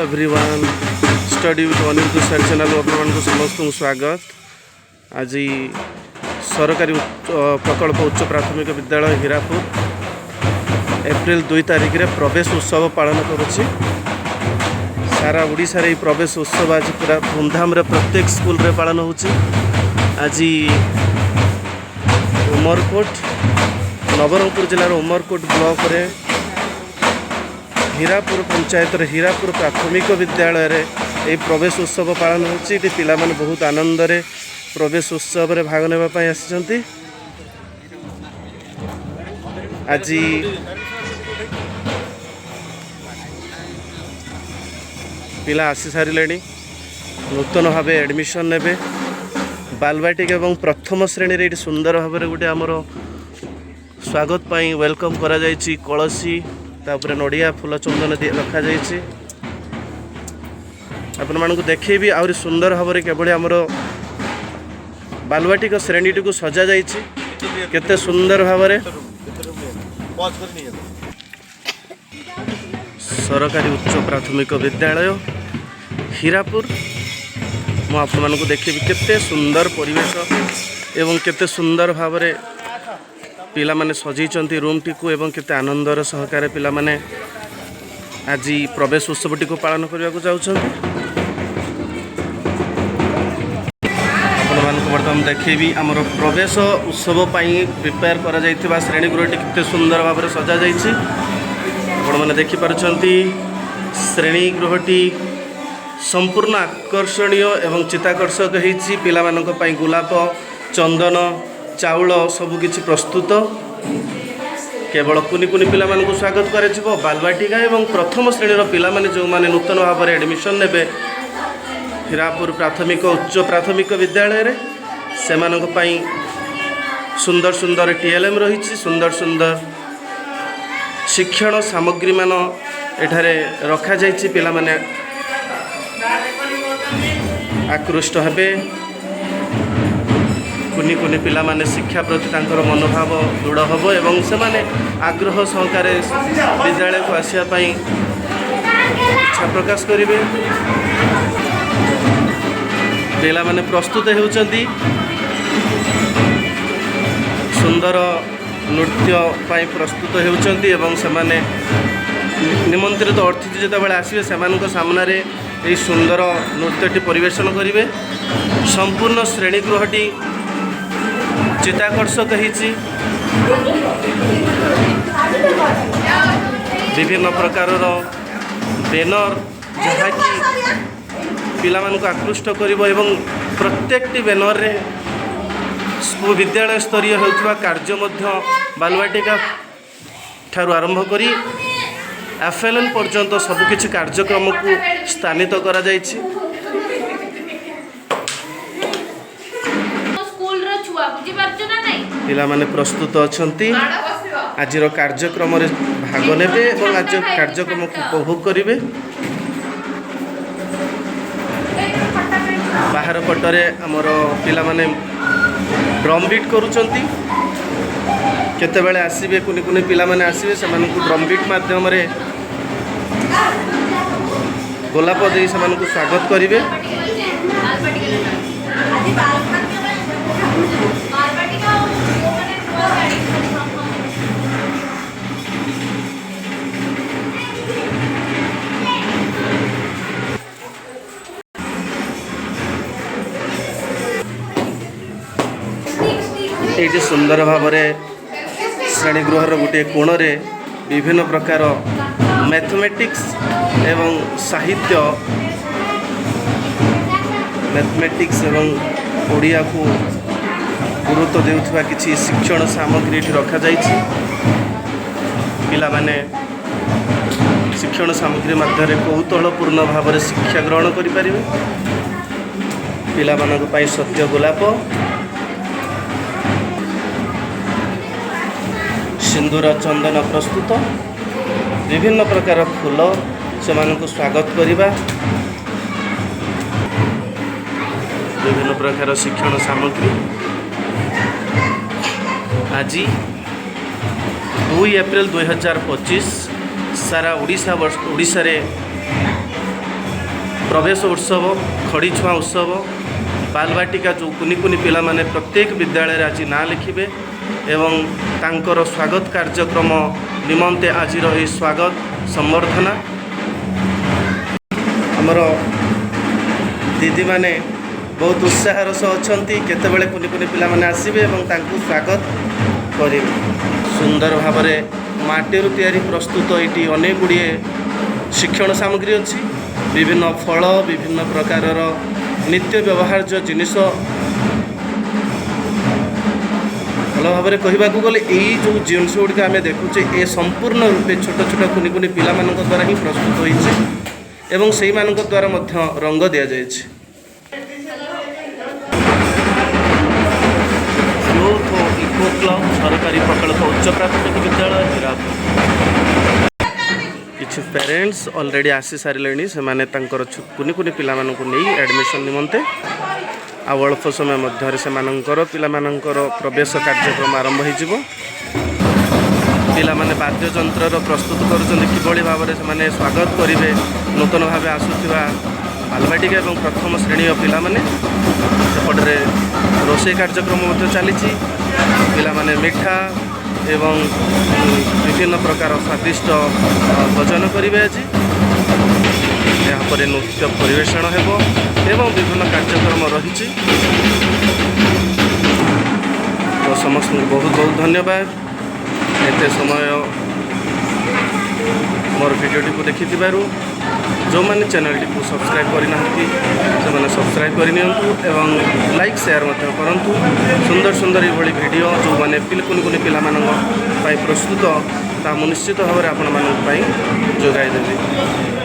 Everyone study with Anil Tushar channel आपको समस्त स्वागत। आज सरकारी प्रकल्प उच्च प्राथमिक विद्यालय हीरापुर एप्रिल 2 तारिख रे प्रवेश उत्सव पालन करुच्ची। सारा ओडिशा रे प्रवेश उत्सव आज पूरा धूमधाम रे प्रत्येक स्कूल रे पालन होची। आज उमरकोट नवरंगपुर जिलार उमरकोट ब्लॉक रे हीरापुर पंचायत हीरापुर प्राथमिक विद्यालय रे ये प्रवेश उत्सव पालन होची। पिला माने बहुत आनंद रे प्रवेश उत्सव रे भाग नेबा पई आसिचंती। आज पिला आसी सारिलेनी नूतन भाव एडमिशन नेबे। बालबाटिका एवं प्रथम श्रेणी रे सुंदर भाव रे गोटे आमर स्वागत पई वेलकम करा जायछि। कलसी तापर नड़िया फूल चंदन रखा जाइए। आपण मानक देखेबी आउरी सुंदर भाव में केवल आमर बालबाटिका श्रेणीटी को सजा जाइए। केते सुंदर भाव में सरकारी उच्च प्राथमिक विद्यालय हीरापुर मु आपण मानक देखेबी केते सुंदर परिवेश एवं केते सुंदर भाव में पिला माने सजाइछंती रूम टी को एवं केते आनंदर सहकार पिला माने आज प्रवेश उत्सव टी को पालन करने को जाउछंती। आपण मानक वर्तमान देखेबी हमर प्रवेश उत्सव पई प्रिपेयर करा जाइथिबा श्रेणी गृह टी केते सुंदर भाव में सजा जाइछि। आपण माने देखि पारुछंती श्रेणी गृह टी संपूर्ण आकर्षणीय एवं चित्ताकर्षक हेछि। पिला मानक पई गुलाब चंदन चाउल सबकिछि प्रस्तुत। केवल कुनि कुनि पिला मानकु स्वागत कराଯିबो। बालबाटिका एवं प्रथम श्रेणीर पिला माने जो माने नूतन भाव में एडमिशन नेबे हीरापुर प्राथमिक उच्च प्राथमिक विद्यालय रे से मानक पई सुंदर सुंदर टीएलएम रहिछि। सुंदर सुंदर शिक्षण सामग्री मान एठारे रखा जाइछि। पिला माने आकृष्ट हेबे। कुनि कुनि पिला माने शिक्षा प्रति तांकर मनोभाव दृढ़ हबो एवं से माने आग्रह सहकारे विद्यालय को आसिया पई इच्छा प्रकाश करिवे। पिला माने प्रस्तुत हेउचंती सुंदर नृत्य पई प्रस्तुत हेउचंती एवं से माने निमंत्रित अतिथि जेते बेले आसीबे सेमानक सामना रे ए सुंदर नृत्यटी परिवेशन करिवे। संपूर्ण श्रेणी गृहटी चित्ताकर्षक होती। विभिन्न प्रकार बैनर जहाँकि पिला मानक आकृष्ट करिवो एवं प्रत्येक बैनर रे स्कूल विद्यालय स्तरीय होता कार्य मध्य बालबाटिका ठारू आरंभ करी एफएलएन पर्यंत सबकिछि कार्यक्रम को स्थानित करा जाइछि। पिला माने प्रस्तुत अछंती आज कार्यक्रम रे भाग नेबे और आज कार्यक्रम को उपभोग करिवे। बाहर पटरे हमर पिला माने ड्रम बीट करूचंती। केते बेले आसीबे कुनि कुनि पिला माने आसीबे सेमानकु ड्रम बीट माध्यम रे गोलाप देई सेमानकु स्वागत करिवे। ये सुंदर भाव में श्रेणी गृहर गोटे कोण रे विभिन्न प्रकार मैथमेटिक्स एवं साहित्य मैथमेटिक्स एवं ओडिया को गुरुत्व देउथबा किछि शिक्षण सामग्री रखा जाइछि। पिला माने शिक्षण सामग्री माध्यम कौतूहलपूर्ण भाव में शिक्षा ग्रहण करि परिबे। पिला मानक पई सत्य गोलाप सिंदूर चंदन प्रस्तुत विभिन्न प्रकार फूल से स्वागत करिबा। विभिन्न प्रकार शिक्षण सामग्री आज 2 एप्रिल 2025 सारा ओडिशा रे प्रवेश उत्सव खड़ी छुआ उत्सव बालबाटिका जो कुनि कुनि पिला माने प्रत्येक विद्यालय आज ना लिखिबे एवं तांकर स्वागत कार्यक्रम निमंते आज स्वागत संबर्धना आमर दीदी माने बहुत उत्साहर सह अछंती केतेबेले कुनि कुनि पिला माने आसीबे एवं तांकु स्वागत करिबे सुंदर भाबरे माटीरु तयारी प्रस्तुत एटी अनेक गुड़िए शिक्षण सामग्री अच्छी विभिन्न फल विभिन्न प्रकारर नित्य व्यवहार्य जिनिस भल भाव में कहवाक गले यही जो जिनस गुड़िक आम देखुचे ये संपूर्ण रूपे छोट छोट कुनि कुनि पिला मानक द्वारा ही प्रस्तुत होइছে एवं सेही मानक द्वारा मध्य रंग दिया जायछि। यूथ इको क्लब सरकारी प्रकल्प उच्च प्राथमिक विद्यालय हिरापुर किछि पेरेंट्स ऑलरेडी आसी सारे से माने तांकर कुनि कुनि पिला मानक नहीं एडमिशन निमंते आ अल्प समय मध्य से मानकर पिला मानकर प्रवेश कार्यक्रम आरंभ हो पिला माने वाद्य यंत्र प्रस्तुत करुछन्ति किभଳି भाबरे से माने स्वागत करिवे नूतन भाव आसुथिबा बालबाटिका एवं प्रथम श्रेणी पिला माने सेपटरे रोषे कार्यक्रम मध्य चलीछि पिला माने मिठा एवं विभिन्न प्रकार स्वादिष्ट भोजन करेंगे आज यहाँ नृत्य परिवेषण हेब एवं विभिन्न कार्यक्रम रही तो समस्त बहुत बहुत धन्यवाद एत समय मोर भिडियोटी को देखि जो मैंने चैनल टी सब्सक्राइब करना से सब्सक्राइब करनी एवं लाइक शेयर करूँ सुंदर सुंदर ये वीडियो जो मैंने कुनि कुनि पिला प्रस्तुत ता निश्चित भाव में आपण मानी जोगाई देवी।